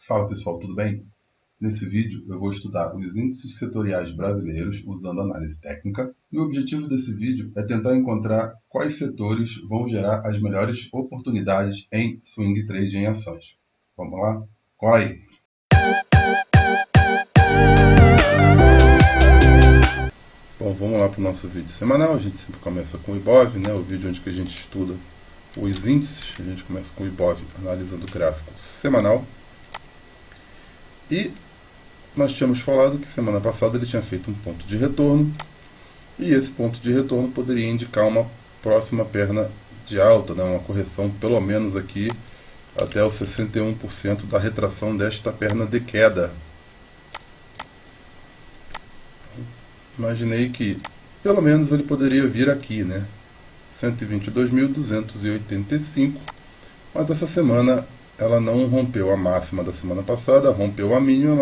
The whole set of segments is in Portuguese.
Fala pessoal, tudo bem? Nesse vídeo eu vou estudar os índices setoriais brasileiros usando análise técnica e o objetivo desse vídeo é tentar encontrar quais setores vão gerar as melhores oportunidades em swing trade em ações. Vamos lá? Cola aí! Bom, vamos lá para o nosso vídeo semanal. A gente sempre começa com o IBOV, né? O vídeo onde que a gente estuda os índices. A gente começa com o IBOV analisando o gráfico semanal. E nós tínhamos falado que semana passada ele tinha feito um ponto de retorno, e esse ponto de retorno poderia indicar uma próxima perna de alta, né? Uma correção pelo menos aqui até os 61% da retração desta perna de queda. Imaginei que pelo menos ele poderia vir aqui, né? 122.285, mas essa semana ela não rompeu a máxima da semana passada, rompeu a mínima,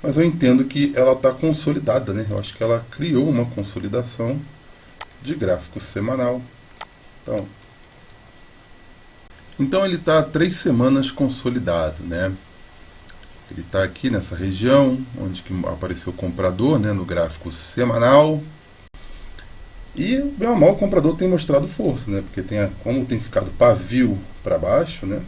mas eu entendo que ela está consolidada, né? Eu acho que ela criou uma consolidação de gráfico semanal. Então ele está há 3 semanas consolidado, né? Ele está aqui nessa região onde que apareceu o comprador, né? No gráfico semanal. E bem ou mal o comprador tem mostrado força, né? Porque como tem ficado pavio para baixo, né?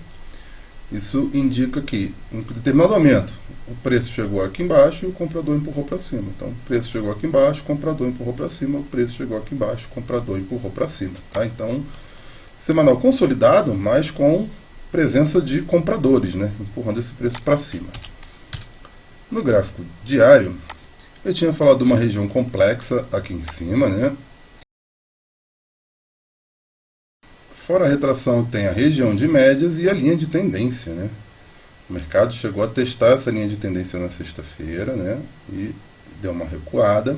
Isso indica que em determinado momento o preço chegou aqui embaixo e o comprador empurrou para cima. Então o preço chegou aqui embaixo, o comprador empurrou para cima, o preço chegou aqui embaixo, o comprador empurrou para cima. Tá? Então, semanal consolidado, mas com presença de compradores, né? Empurrando esse preço para cima. No gráfico diário, eu tinha falado de uma região complexa aqui em cima, né? Fora a retração tem a região de médias e a linha de tendência, né? O mercado chegou a testar essa linha de tendência na sexta-feira, né? E deu uma recuada.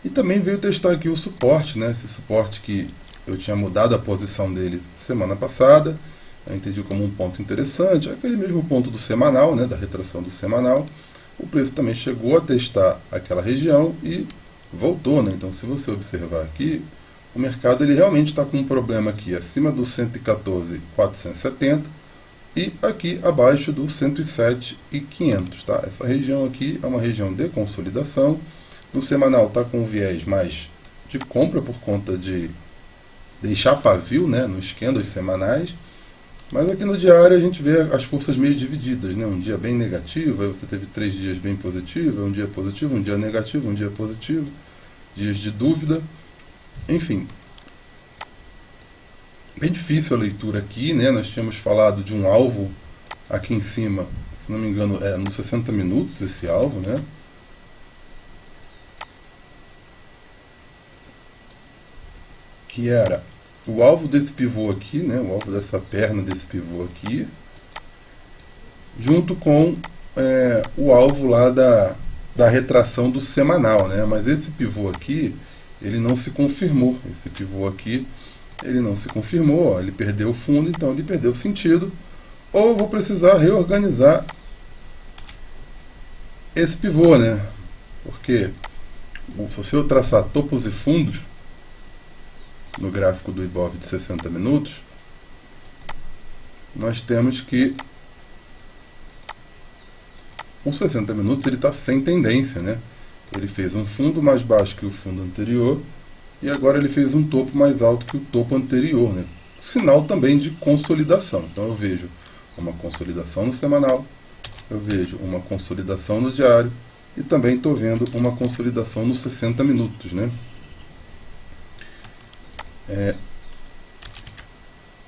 E também veio testar aqui o suporte, né? Esse suporte que eu tinha mudado a posição dele semana passada. Eu entendi como um ponto interessante. Aquele mesmo ponto do semanal, né? Da retração do semanal. O preço também chegou a testar aquela região e voltou, né? Então, se você observar aqui, o mercado ele realmente está com um problema aqui acima do 114.470 e aqui abaixo do 107.500. Tá? Essa região aqui é uma região de consolidação. No semanal está com um viés mais de compra por conta de deixar pavio, né, nos candles semanais. Mas aqui no diário a gente vê as forças meio divididas, né? Um dia bem negativo, aí você teve 3 dias bem positivos, um dia positivo, um dia negativo, um dia positivo, dias de dúvida. Enfim, bem difícil a leitura aqui, né? Nós tínhamos falado de um alvo aqui em cima, se não me engano, nos 60 minutos esse alvo, né? Que era o alvo desse pivô aqui, né? O alvo dessa perna desse pivô aqui, junto com o alvo lá da retração do semanal, né? Mas esse pivô aqui ele não se confirmou. Esse pivô aqui, ele não se confirmou, ó, ele perdeu o fundo, então ele perdeu o sentido. Ou eu vou precisar reorganizar esse pivô, né? Porque se eu traçar topos e fundos no gráfico do IBOV de 60 minutos, nós temos que os 60 minutos ele está sem tendência, né? Ele fez um fundo mais baixo que o fundo anterior e agora ele fez um topo mais alto que o topo anterior, né? Sinal também de consolidação. Então eu vejo uma consolidação no semanal, eu vejo uma consolidação no diário e também estou vendo uma consolidação nos 60 minutos, né?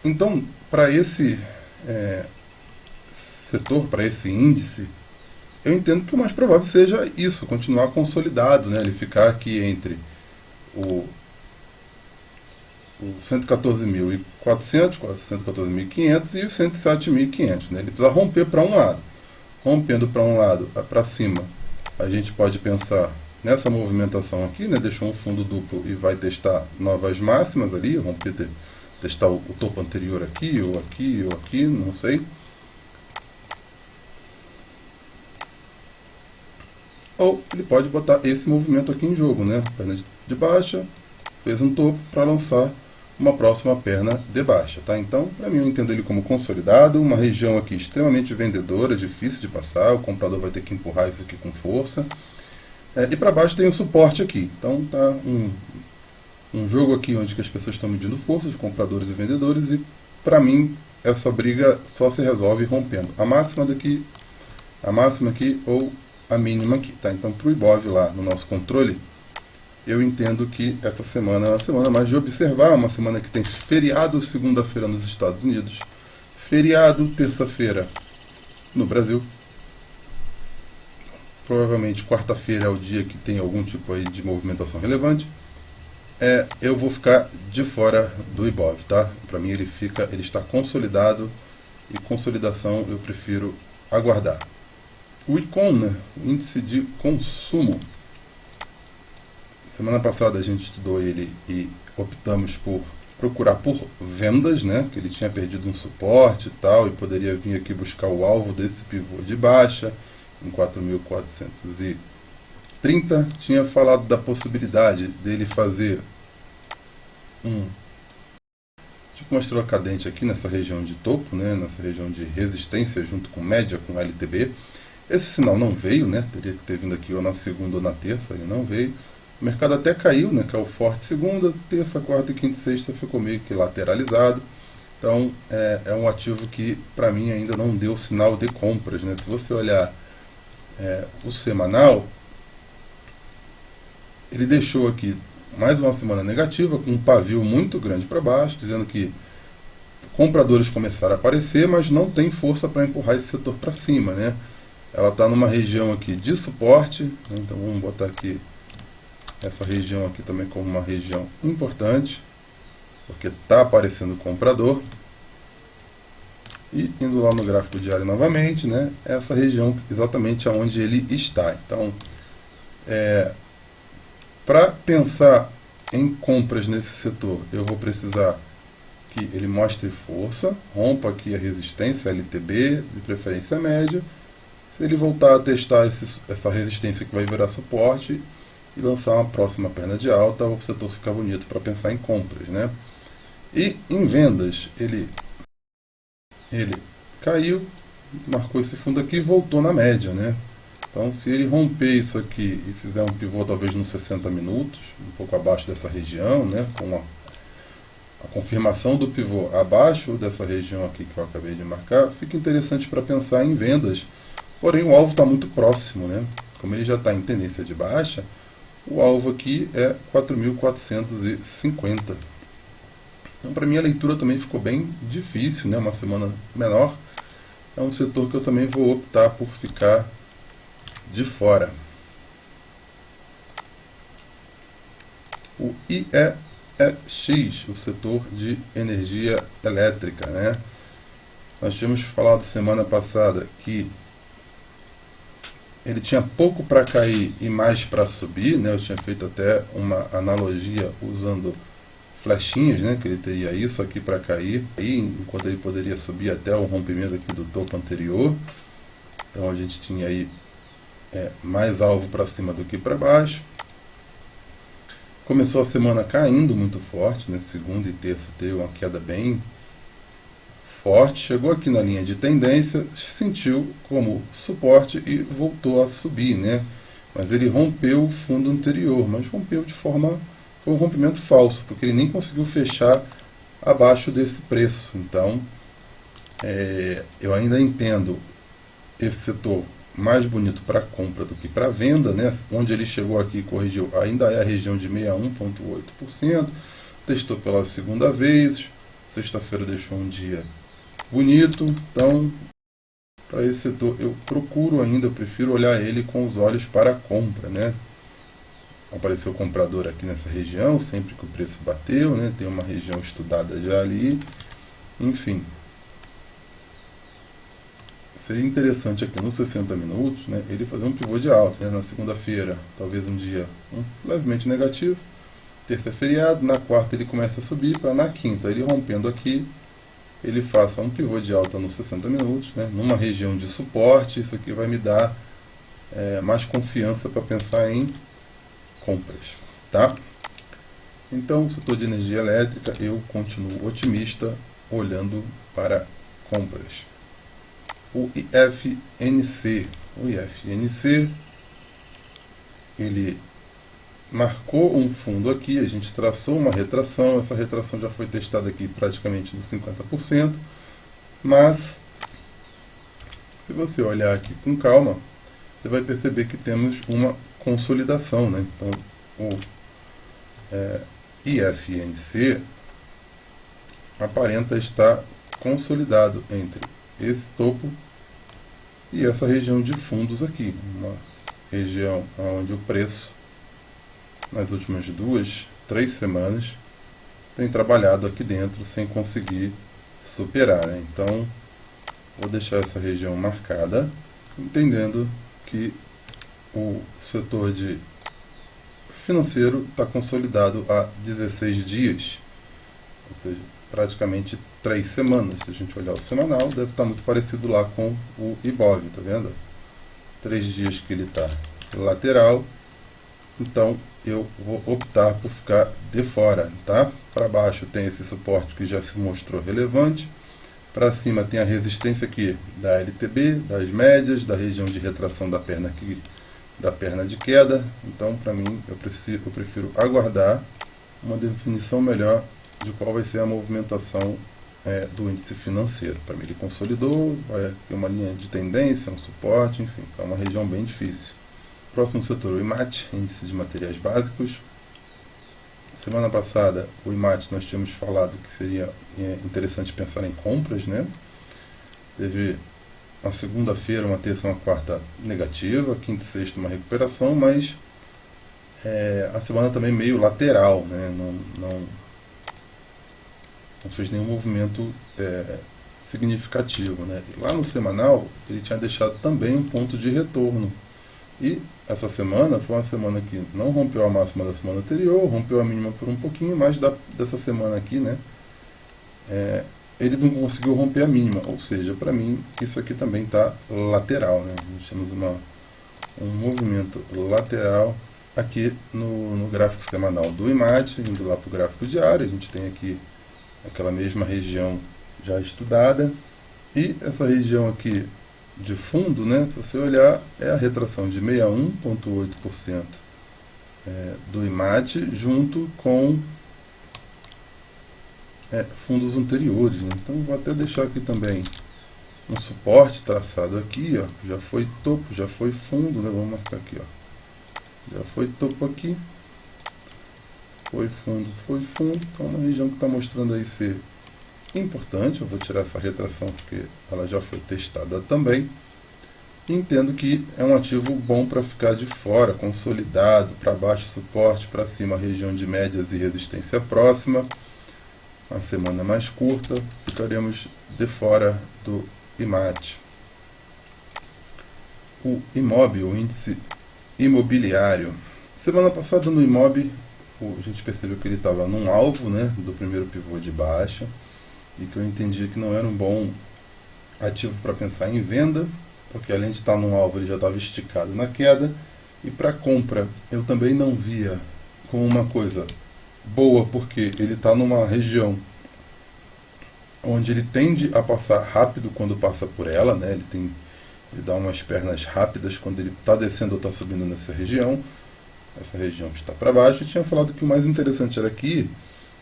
Então, para esse setor, para esse índice, eu entendo que o mais provável seja isso, continuar consolidado, né? Ele ficar aqui entre o 114.400, 114.500 e o 107.500, né? Ele precisa romper para um lado. Rompendo para um lado, para cima, a gente pode pensar nessa movimentação aqui, né? Deixou um fundo duplo e vai testar novas máximas ali, romper, testar o topo anterior aqui, ou aqui, ou aqui, não sei. Ou ele pode botar esse movimento aqui em jogo, né? Perna de baixa, fez um topo para lançar uma próxima perna de baixa, tá? Então, para mim, eu entendo ele como consolidado, uma região aqui extremamente vendedora, difícil de passar, o comprador vai ter que empurrar isso aqui com força. E para baixo tem o suporte aqui, então tá um jogo aqui onde que as pessoas estão medindo forças, compradores e vendedores, e para mim essa briga só se resolve rompendo a máxima aqui ou a mínima aqui, tá? Então para o Ibov lá no nosso controle, eu entendo que essa semana é uma semana mais de observar, uma semana que tem feriado segunda-feira nos Estados Unidos, feriado terça-feira no Brasil. Provavelmente quarta-feira é o dia que tem algum tipo aí de movimentação relevante. Eu vou ficar de fora do Ibov, tá? Para mim ele está consolidado, e consolidação eu prefiro aguardar. O ICON, né? O índice de consumo. Semana passada a gente estudou ele e optamos por procurar por vendas, né? Que ele tinha perdido um suporte e tal, e poderia vir aqui buscar o alvo desse pivô de baixa em 4.430. Tinha falado da possibilidade dele fazer tipo uma estrela cadente aqui nessa região de topo, né? Nessa região de resistência junto com média, com LTB. Esse sinal não veio, né? Teria que ter vindo aqui ou na segunda ou na terça, ele não veio. O mercado até caiu, né? Caiu forte segunda, terça, quarta, quinta e sexta, ficou meio que lateralizado. Então é um ativo que para mim ainda não deu sinal de compras, né? Se você olhar o semanal, ele deixou aqui mais uma semana negativa, com um pavio muito grande para baixo, dizendo que compradores começaram a aparecer, mas não tem força para empurrar esse setor para cima, né? Ela está numa região aqui de suporte, né? Então vamos botar aqui essa região aqui também como uma região importante, porque está aparecendo comprador. E indo lá no gráfico diário novamente, né? Essa região exatamente aonde ele está. Então, para pensar em compras nesse setor, eu vou precisar que ele mostre força, rompa aqui a resistência LTB, de preferência média. Se ele voltar a testar essa resistência que vai virar suporte e lançar uma próxima perna de alta, o setor fica bonito para pensar em compras, né? E em vendas, ele caiu, marcou esse fundo aqui e voltou na média, né? Então, se ele romper isso aqui e fizer um pivô talvez nos 60 minutos, um pouco abaixo dessa região, né, com a confirmação do pivô abaixo dessa região aqui que eu acabei de marcar, fica interessante para pensar em vendas. Porém, o alvo está muito próximo, né? Como ele já está em tendência de baixa, o alvo aqui é 4.450. Então, para mim, a leitura também ficou bem difícil, né? Uma semana menor. É um setor que eu também vou optar por ficar de fora. O IEX, o setor de energia elétrica, né? Nós tínhamos falado semana passada que ele tinha pouco para cair e mais para subir, né? Eu tinha feito até uma analogia usando flechinhas, né? Que ele teria isso aqui para cair, enquanto ele poderia subir até o rompimento aqui do topo anterior. Então a gente tinha aí mais alvo para cima do que para baixo. Começou a semana caindo muito forte, né? Segunda e terça teve uma queda bem forte, chegou aqui na linha de tendência, sentiu como suporte e voltou a subir, né? Mas ele rompeu o fundo anterior, mas rompeu de forma, foi um rompimento falso, porque ele nem conseguiu fechar abaixo desse preço. Então, eu ainda entendo esse setor mais bonito para compra do que para venda, né? Onde ele chegou aqui, corrigiu, ainda é a região de 61,8%, testou pela segunda vez, sexta-feira deixou um dia bonito. Então, para esse setor eu prefiro olhar ele com os olhos para a compra, né? Apareceu comprador aqui nessa região, sempre que o preço bateu, né? Tem uma região estudada já ali, enfim. Seria interessante aqui nos 60 minutos, né, ele fazer um pivô de alta, né, na segunda-feira, talvez um dia levemente negativo, terça é feriado, na quarta ele começa a subir, para na quinta, ele rompendo aqui, ele faça um pivô de alta nos 60 minutos, né, numa região de suporte. Isso aqui vai me dar mais confiança para pensar em compras, tá? Então, o setor de energia elétrica, eu continuo otimista, olhando para compras. O IFNC. O IFNC, ele marcou um fundo aqui, a gente traçou uma retração, essa retração já foi testada aqui praticamente nos 50%, mas se você olhar aqui com calma, você vai perceber que temos uma consolidação, né? Então, o IFNC aparenta estar consolidado entre esse topo e essa região de fundos aqui, uma região onde o preço nas últimas 2, 3 semanas tem trabalhado aqui dentro sem conseguir superar, né? Então vou deixar essa região marcada, entendendo que o setor de financeiro está consolidado há 16 dias, ou seja, praticamente 3 semanas. Se a gente olhar o semanal, deve estar muito parecido lá com o Ibov, tá vendo? 3 dias que ele está lateral, então eu vou optar por ficar de fora, tá? Para baixo tem esse suporte que já se mostrou relevante, para cima tem a resistência aqui da LTB, das médias, da região de retração da perna aqui, da perna de queda. Então, para mim, eu prefiro aguardar uma definição melhor de qual vai ser a movimentação do índice financeiro. Para mim, ele consolidou, vai ter uma linha de tendência, um suporte, enfim, é uma região bem difícil. Próximo setor, o IMAT, índice de materiais básicos. Semana passada, o IMAT, nós tínhamos falado que seria interessante pensar em compras, né? Teve uma segunda-feira, uma terça, uma quarta negativa, quinta e sexta uma recuperação, mas a semana também meio lateral, né? Não fez nenhum movimento significativo, né? E lá no semanal, ele tinha deixado também um ponto de retorno. E essa semana foi uma semana que não rompeu a máxima da semana anterior, rompeu a mínima por um pouquinho, mas dessa semana aqui, né, ele não conseguiu romper a mínima. Ou seja, para mim, isso aqui também está lateral, né? Nós temos um movimento lateral aqui no gráfico semanal do IMAT, indo lá para o gráfico diário. A gente tem aqui aquela mesma região já estudada. E essa região aqui de fundo, né, se você olhar, é a retração de 61,8% do IMAT junto com fundos anteriores, né? Então vou até deixar aqui também um suporte traçado aqui, ó, já foi topo, já foi fundo, né? Vamos marcar aqui, ó, já foi topo aqui, foi fundo, então é uma região que está mostrando aí ser importante. Eu vou tirar essa retração porque ela já foi testada também. Entendo que é um ativo bom para ficar de fora, consolidado, para baixo suporte, para cima região de médias e resistência próxima. Uma semana mais curta, ficaremos de fora do IMAT. O IMOB, o índice imobiliário. Semana passada no IMOB, a gente percebeu que ele estava num alvo, né, do primeiro pivô de baixa, e que eu entendi que não era um bom ativo para pensar em venda, porque além de estar num alvo ele já estava esticado na queda, e para compra eu também não via como uma coisa boa, porque ele está numa região onde ele tende a passar rápido quando passa por ela, né? Ele dá umas pernas rápidas quando ele está descendo ou está subindo nessa região. Essa região está para baixo. Eu tinha falado que o mais interessante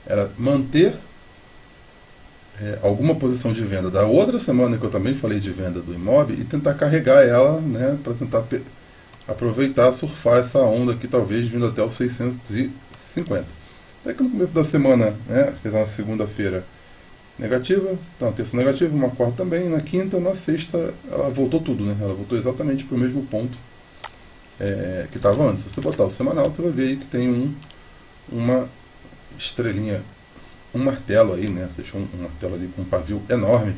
era manter alguma posição de venda da outra semana, que eu também falei de venda do imóvel, e tentar carregar ela, né, para tentar aproveitar, surfar essa onda aqui, talvez vindo até os 650. Até que no começo da semana, né, fez uma segunda-feira negativa, então terça negativa, uma quarta também, na quinta, na sexta, ela voltou tudo, né, ela voltou exatamente para o mesmo ponto que estava antes. Se você botar o semanal, você vai ver aí que tem uma estrelinha, um martelo aí, né? Deixou um martelo ali com um pavio enorme.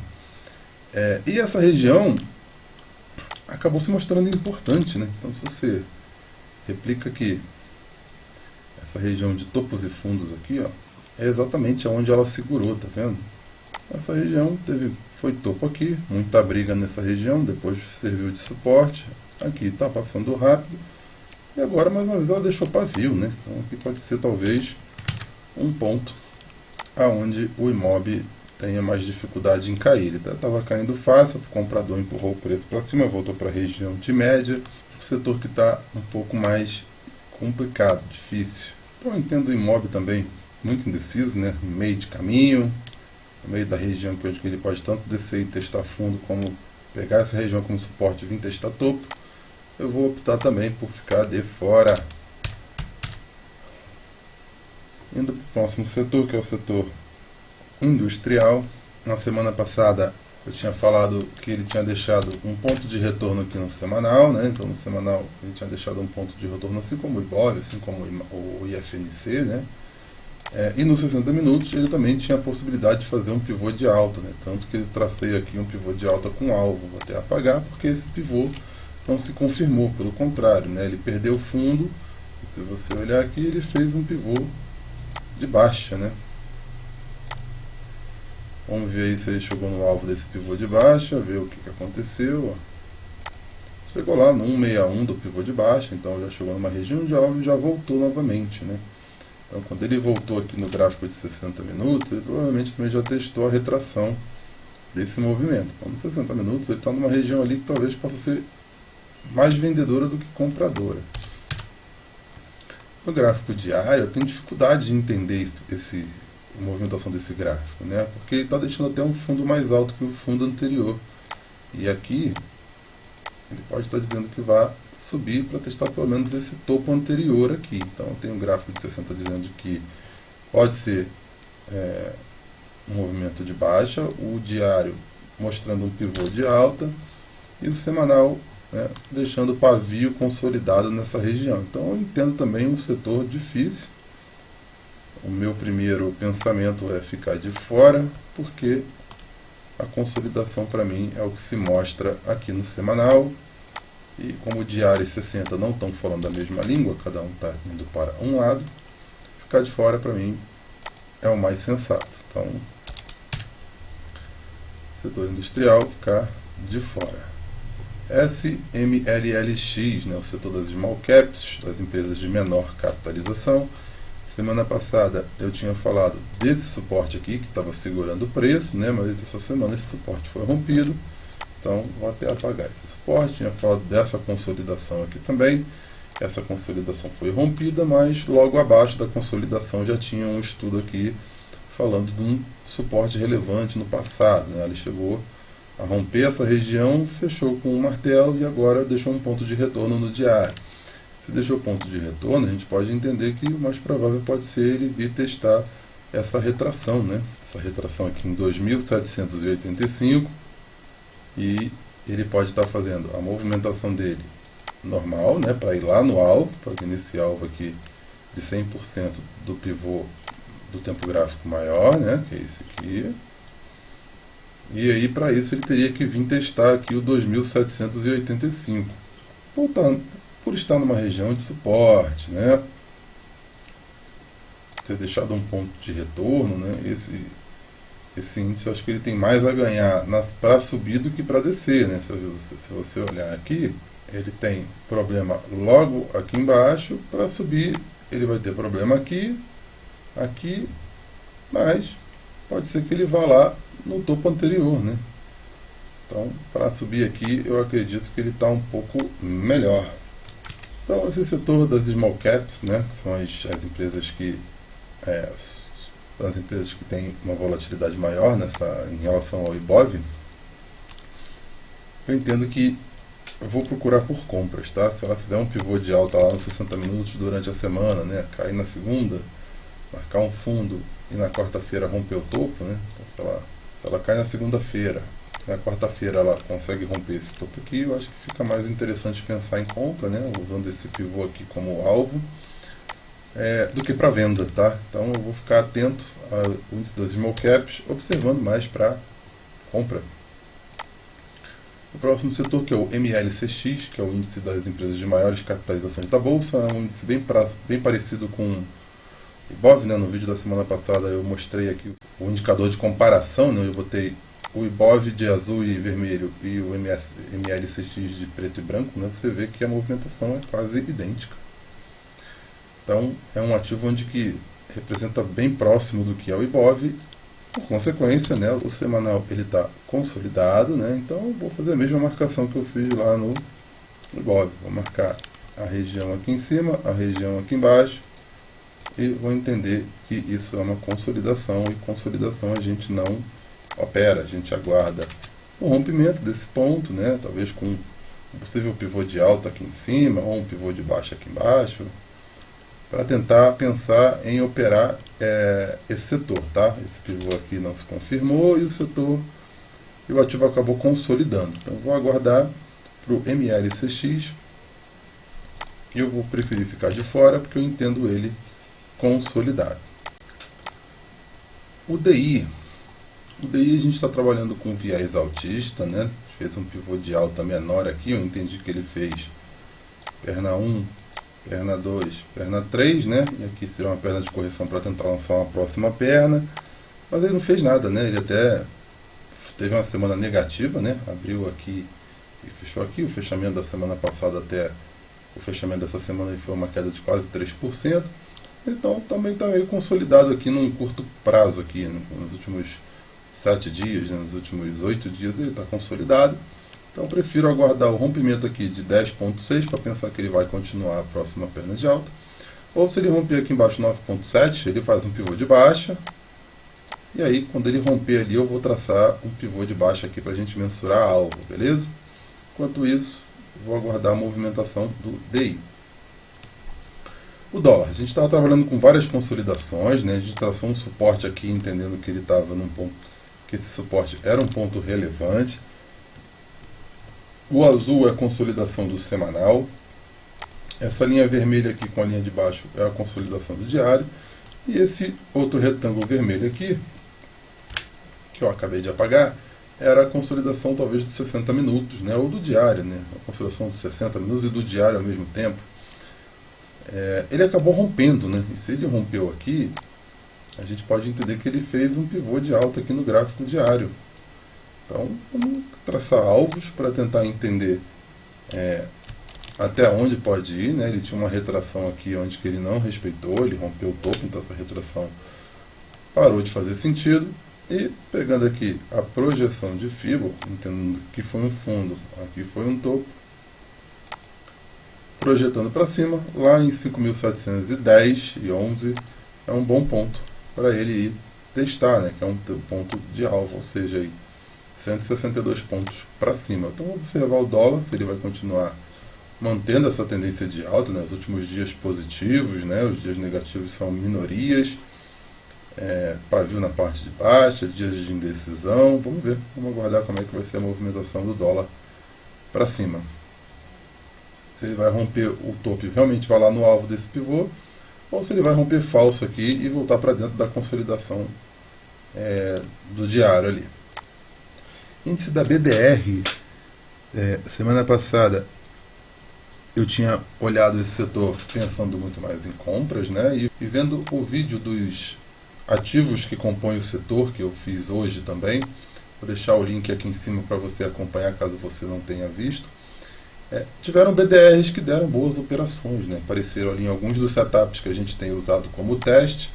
E essa região acabou se mostrando importante, né? Então, se você replica aqui, essa região de topos e fundos aqui, ó, é exatamente onde ela segurou, tá vendo? Essa região foi topo aqui, muita briga nessa região, depois serviu de suporte. Aqui está passando rápido. E agora, mais uma vez, ela deixou pavio, né? Então, aqui pode ser, talvez, um ponto aonde o IMOB tenha mais dificuldade em cair. Ele estava caindo fácil, o comprador empurrou o preço para cima, voltou para a região de média, o setor que está um pouco mais complicado, difícil. Então eu entendo o IMOB também muito indeciso, né? No meio de caminho, no meio da região que ele pode tanto descer e testar fundo, como pegar essa região como suporte e vir testar topo. Eu vou optar também por ficar de fora. Indo para o próximo setor, que é o setor industrial. Na semana passada eu tinha falado que ele tinha deixado um ponto de retorno aqui no semanal, né? Então no semanal ele tinha deixado um ponto de retorno assim como o IBOV, assim como o IFNC, né? E nos 60 minutos ele também tinha a possibilidade de fazer um pivô de alta, né? Tanto que eu tracei aqui um pivô de alta com alvo, vou até apagar porque esse pivô não se confirmou, pelo contrário, né? Ele perdeu fundo. Se você olhar aqui, ele fez um pivô de baixa, né? Vamos ver aí se ele chegou no alvo desse pivô de baixa, ver o que aconteceu. Chegou lá no 161 do pivô de baixa, então já chegou numa região de alvo e já voltou novamente, né? Então quando ele voltou aqui no gráfico de 60 minutos, ele provavelmente também já testou a retração desse movimento. Então nos 60 minutos ele está numa região ali que talvez possa ser mais vendedora do que compradora. No gráfico diário eu tenho dificuldade de entender a movimentação desse gráfico, né? Porque ele está deixando até um fundo mais alto que o fundo anterior. E aqui ele pode estar dizendo que vai subir para testar pelo menos esse topo anterior aqui. Então tem um gráfico de 60 dizendo que pode ser um movimento de baixa, o diário mostrando um pivô de alta e o semanal, né, deixando o pavio consolidado nessa região. Então eu entendo também um setor difícil. O meu primeiro pensamento é ficar de fora, porque a consolidação para mim é o que se mostra aqui no semanal. E como o diário e 60 não estão falando a mesma língua, cada um está indo para um lado, ficar de fora para mim é o mais sensato. Então, setor industrial, ficar de fora. SMLLX, né, o setor das small caps, das empresas de menor capitalização. Semana passada eu tinha falado desse suporte aqui, que estava segurando o preço, né, mas essa semana esse suporte foi rompido. Então vou até apagar esse suporte. Tinha falado dessa consolidação aqui também. Essa consolidação foi rompida, mas logo abaixo da consolidação já tinha um estudo aqui falando de um suporte relevante no passado, né? Ele chegou a romper essa região, fechou com um martelo e agora deixou um ponto de retorno no diário. Se deixou ponto de retorno, a gente pode entender que o mais provável pode ser ele vir testar essa retração, né? Essa retração aqui em 2.785, e ele pode estar fazendo a movimentação dele normal, né, para ir lá no alvo, para vir nesse alvo aqui de 100% do pivô do tempo gráfico maior, né, que é esse aqui. E aí para isso ele teria que vir testar aqui o 2.785. Por estar numa região de suporte, né, ter deixado um ponto de retorno, né, esse índice eu acho que ele tem mais a ganhar para subir do que para descer, né? Se você olhar aqui, ele tem problema logo aqui embaixo. Para subir ele vai ter problema aqui, mas pode ser que ele vá lá no topo anterior, né? Então para subir aqui eu acredito que ele está um pouco melhor. Então esse setor das small caps, né, que são as empresas que as empresas que têm uma volatilidade maior em relação ao IBOV, eu entendo que eu vou procurar por compras, tá? Se ela fizer um pivô de alta lá nos 60 minutos durante a semana, né, cair na segunda, marcar um fundo e na quarta-feira romper o topo, né? Então, se ela cai na segunda-feira, na quarta-feira ela consegue romper esse topo aqui, eu acho que fica mais interessante pensar em compra, né, usando esse pivô aqui como alvo, do que para venda, tá? Então eu vou ficar atento ao índice das small caps, observando mais para compra. O próximo setor, que é o MLCX, que é o índice das empresas de maiores capitalizações da bolsa, é um índice bem parecido com o IBOV, né? No vídeo da semana passada eu mostrei aqui o indicador de comparação, né? Eu botei o IBOV de azul e vermelho e o MLCX de preto e branco, né? Você vê que a movimentação é quase idêntica. Então é um ativo onde que representa bem próximo do que é o Ibov. Por consequência, né, o semanal ele está consolidado, né, então vou fazer a mesma marcação que eu fiz lá no Ibov. Vou marcar a região aqui em cima, a região aqui embaixo, e vou entender que isso é uma consolidação, e consolidação a gente não opera, a gente aguarda o rompimento desse ponto, né, talvez com um possível pivô de alta aqui em cima, ou um pivô de baixa aqui embaixo, para tentar pensar em operar esse setor, tá? Esse pivô aqui não se confirmou e o ativo acabou consolidando. Então vou aguardar para o MLCX. Eu vou preferir ficar de fora porque eu entendo ele consolidado. O DI a gente está trabalhando com viés altista, né? Fez um pivô de alta menor aqui, eu entendi que ele fez perna 1, perna 2, perna 3, né? E aqui seria uma perna de correção para tentar lançar uma próxima perna. Mas ele não fez nada, né? Ele até teve uma semana negativa, né? Abriu aqui e fechou aqui. O fechamento da semana passada até o fechamento dessa semana foi uma queda de quase 3%. Então também está meio consolidado aqui num curto prazo aqui, né? Nos últimos 7 dias, né? Nos últimos 8 dias ele está consolidado. Então prefiro aguardar o rompimento aqui de 10.6 para pensar que ele vai continuar a próxima perna de alta. Ou se ele romper aqui embaixo 9.7, ele faz um pivô de baixa. E aí quando ele romper ali eu vou traçar um pivô de baixa aqui para a gente mensurar a alvo, beleza? Enquanto isso, vou aguardar a movimentação do DI. O dólar, a gente estava trabalhando com várias consolidações, né? A gente traçou um suporte aqui entendendo que ele estava num ponto, que esse suporte era um ponto relevante. O azul é a consolidação do semanal. Essa linha vermelha aqui com a linha de baixo é a consolidação do diário. E esse outro retângulo vermelho aqui, que eu acabei de apagar, era a consolidação talvez dos 60 minutos, né? Ou do diário, né? A consolidação dos 60 minutos e do diário ao mesmo tempo. Ele acabou rompendo, né? E se ele rompeu aqui, a gente pode entender que ele fez um pivô de alta aqui no gráfico diário. Então, vamos traçar alvos para tentar entender até onde pode ir, né? Ele tinha uma retração aqui onde que ele não respeitou, ele rompeu o topo, então essa retração parou de fazer sentido. E pegando aqui a projeção de Fibonacci, entendendo que foi um fundo, aqui foi um topo, projetando para cima, lá em 5.710,11 é um bom ponto para ele ir testar, né? Que é um ponto de alvo, ou seja, aí 162 pontos para cima. Então vamos observar o dólar, se ele vai continuar mantendo essa tendência de alta, né? Os últimos dias positivos, né? Os dias negativos são minorias, pavio na parte de baixa, dias de indecisão. Vamos ver, vamos aguardar como é que vai ser a movimentação do dólar para cima. Se ele vai romper o topo e realmente vai lá no alvo desse pivô, ou se ele vai romper falso aqui e voltar para dentro da consolidação do diário ali. Índice da BDR, semana passada eu tinha olhado esse setor pensando muito mais em compras, né? E vendo o vídeo dos ativos que compõem o setor, que eu fiz hoje também, vou deixar o link aqui em cima para você acompanhar caso você não tenha visto. Tiveram BDRs que deram boas operações, né? Apareceram ali em alguns dos setups que a gente tem usado como teste,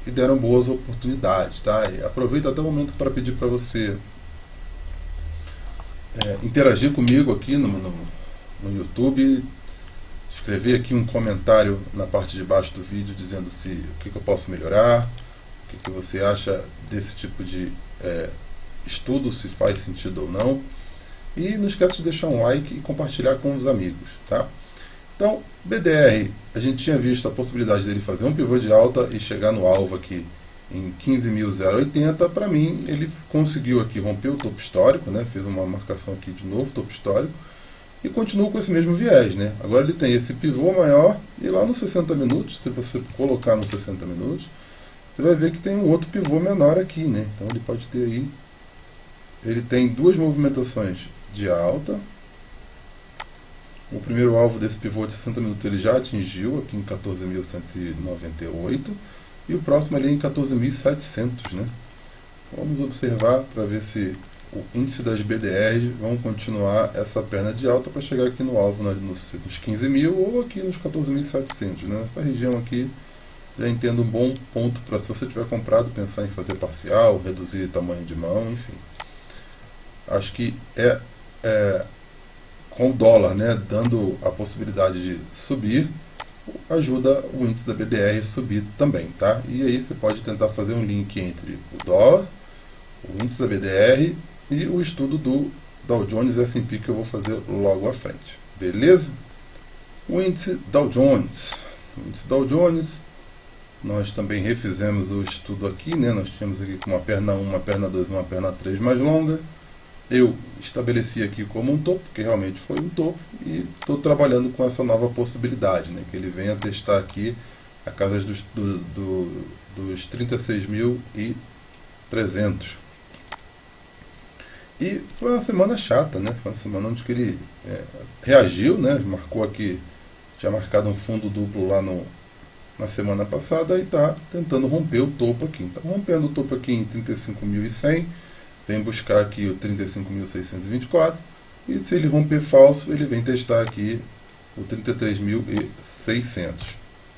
e deram boas oportunidades, tá? E aproveito até o momento para pedir para você interagir comigo aqui no YouTube, escrever aqui um comentário na parte de baixo do vídeo dizendo o que eu posso melhorar, o que você acha desse tipo de estudo, se faz sentido ou não. E não esqueça de deixar um like e compartilhar com os amigos, tá? Então, BDR, a gente tinha visto a possibilidade dele fazer um pivô de alta e chegar no alvo aqui em 15.080. Para mim, ele conseguiu aqui romper o topo histórico, né? Fez uma marcação aqui de novo topo histórico e continua com esse mesmo viés, né? Agora ele tem esse pivô maior e lá nos 60 minutos, se você colocar nos 60 minutos, você vai ver que tem um outro pivô menor aqui, né? Então ele pode ter aí, ele tem duas movimentações de alta. O primeiro alvo desse pivô de 60 minutos ele já atingiu aqui em 14.198 e o próximo ali em 14.700, né? Vamos observar para ver se o índice das BDRs vão continuar essa perna de alta para chegar aqui no alvo nos 15.000 ou aqui nos 14.700, né? Nessa região aqui já entendo um bom ponto para, se você tiver comprado, pensar em fazer parcial, reduzir tamanho de mão, enfim. Acho que com o dólar, né, dando a possibilidade de subir, ajuda o índice da BDR a subir também, tá? E aí você pode tentar fazer um link entre o dólar, o índice da BDR e o estudo do Dow Jones S&P que eu vou fazer logo à frente, beleza? O índice Dow Jones. O índice Dow Jones, nós também refizemos o estudo aqui, né? Nós tínhamos aqui com uma perna 1, uma perna 2 uma perna 3 mais longa. Eu estabeleci aqui como um topo, porque realmente foi um topo, e estou trabalhando com essa nova possibilidade, né? Que ele venha testar aqui a casa dos 36.300. E foi uma semana chata, né? Foi uma semana onde que ele reagiu, né? Marcou aqui, tinha marcado um fundo duplo lá na semana passada e está tentando romper o topo aqui. Então, rompendo o topo aqui em 35.100, vem buscar aqui o 35.624 e se ele romper falso, ele vem testar aqui o 33.600.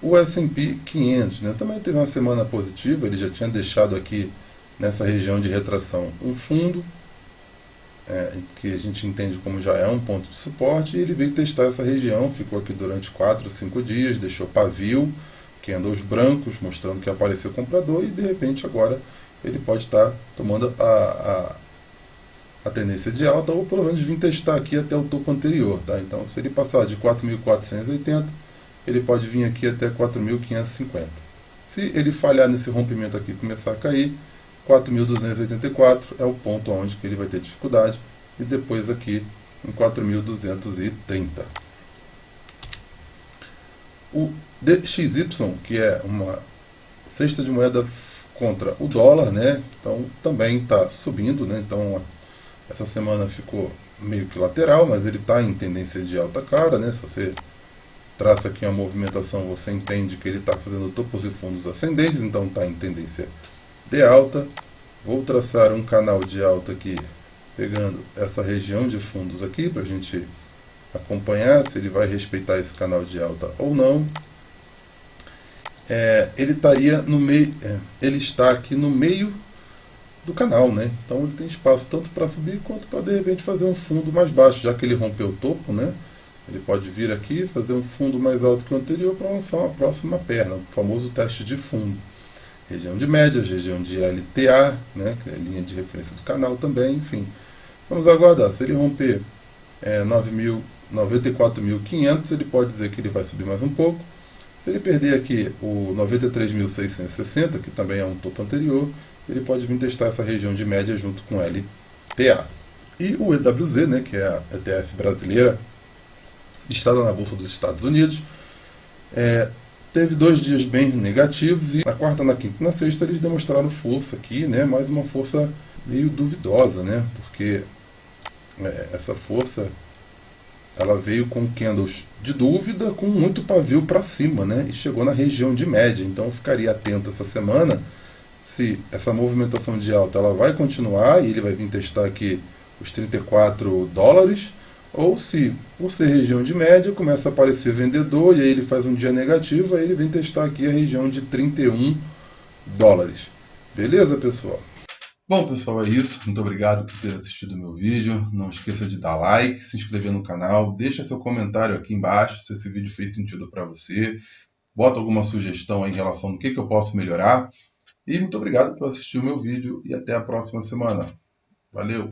O S&P 500, né? Também teve uma semana positiva, ele já tinha deixado aqui nessa região de retração um fundo, que a gente entende como já é um ponto de suporte, e ele veio testar essa região, ficou aqui durante 4, 5 dias, deixou pavio, candles brancos, mostrando que apareceu comprador, e de repente agora ele pode estar tomando a tendência de alta, ou pelo menos vir testar aqui até o topo anterior. Tá? Então, se ele passar de 4.480, ele pode vir aqui até 4.550. Se ele falhar nesse rompimento aqui e começar a cair, 4.284 é o ponto onde que ele vai ter dificuldade, e depois aqui em 4.230. O DXY, que é uma cesta de moeda contra o dólar, né? Então também está subindo, né? Então essa semana ficou meio que lateral, mas ele está em tendência de alta clara, né? Se você traça aqui uma movimentação, você entende que ele está fazendo topos e fundos ascendentes, então está em tendência de alta. Vou traçar um canal de alta aqui, pegando essa região de fundos aqui, para a gente acompanhar se ele vai respeitar esse canal de alta ou não. Ele estaria no meio, ele está aqui no meio do canal, né? Então ele tem espaço tanto para subir quanto para de repente fazer um fundo mais baixo, já que ele rompeu o topo, né? Ele pode vir aqui fazer um fundo mais alto que o anterior para lançar uma próxima perna, o famoso teste de fundo. Região de médias, região de LTA, né? Que é a linha de referência do canal também, enfim. Vamos aguardar. Se ele romper 94.500, ele pode dizer que ele vai subir mais um pouco. Se ele perder aqui o 93.660, que também é um topo anterior, ele pode vir testar essa região de média junto com LTA. E o EWZ, né, que é a ETF brasileira, listada na Bolsa dos Estados Unidos, teve 2 dias bem negativos, e na quarta, na quinta e na sexta eles demonstraram força aqui, né, mas uma força meio duvidosa, né, porque essa força ela veio com candles de dúvida, com muito pavio para cima, né? E chegou na região de média. Então eu ficaria atento essa semana se essa movimentação de alta ela vai continuar e ele vai vir testar aqui os 34 dólares, ou se, por ser região de média, começa a aparecer vendedor e aí ele faz um dia negativo, aí ele vem testar aqui a região de 31 dólares. Beleza, pessoal? Bom, pessoal, é isso. Muito obrigado por ter assistido o meu vídeo. Não esqueça de dar like, se inscrever no canal, deixa seu comentário aqui embaixo se esse vídeo fez sentido para você. Bota alguma sugestão aí em relação ao que eu posso melhorar. E muito obrigado por assistir o meu vídeo e até a próxima semana. Valeu!